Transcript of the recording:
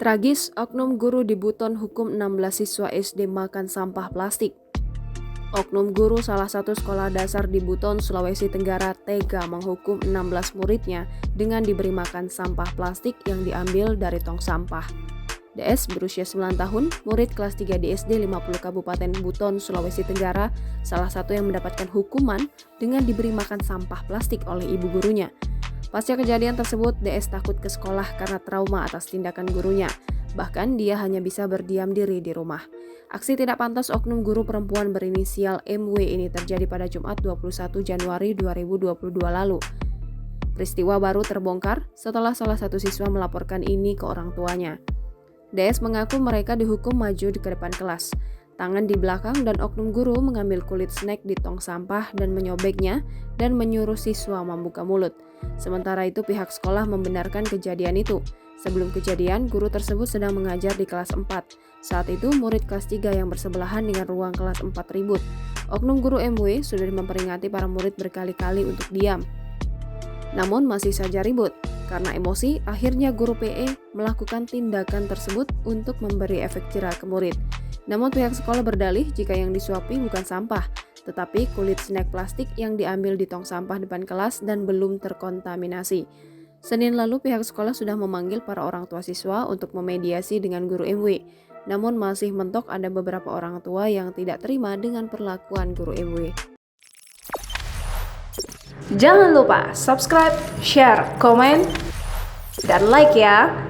Tragis, oknum guru di Buton hukum 16 siswa SD makan sampah plastik. Oknum guru salah satu sekolah dasar di Buton, Sulawesi Tenggara tega menghukum 16 muridnya dengan diberi makan sampah plastik yang diambil dari tong sampah. DS berusia 9 tahun, murid kelas 3 di SD 50 Kabupaten Buton, Sulawesi Tenggara, salah satu yang mendapatkan hukuman dengan diberi makan sampah plastik oleh ibu gurunya. Pasca kejadian tersebut, DS takut ke sekolah karena trauma atas tindakan gurunya. Bahkan dia hanya bisa berdiam diri di rumah. Aksi tidak pantas oknum guru perempuan berinisial MW ini terjadi pada Jumat 21 Januari 2022 lalu. Peristiwa baru terbongkar setelah salah satu siswa melaporkan ini ke orang tuanya. DS mengaku mereka dihukum maju ke depan kelas. Tangan di belakang dan oknum guru mengambil kulit snack di tong sampah dan menyobeknya dan menyuruh siswa membuka mulut. Sementara itu pihak sekolah membenarkan kejadian itu. Sebelum kejadian, guru tersebut sedang mengajar di kelas 4. Saat itu murid kelas 3 yang bersebelahan dengan ruang kelas 4 ribut. Oknum guru MW sudah memperingati para murid berkali-kali untuk diam. Namun masih saja ribut. Karena emosi, akhirnya guru PE melakukan tindakan tersebut untuk memberi efek jera ke murid. Namun pihak sekolah berdalih jika yang disuapi bukan sampah, tetapi kulit snack plastik yang diambil di tong sampah depan kelas dan belum terkontaminasi. Senin lalu pihak sekolah sudah memanggil para orang tua siswa untuk memediasi dengan guru MW. Namun masih mentok ada beberapa orang tua yang tidak terima dengan perlakuan guru MW. Jangan lupa subscribe, share, komen, dan like ya!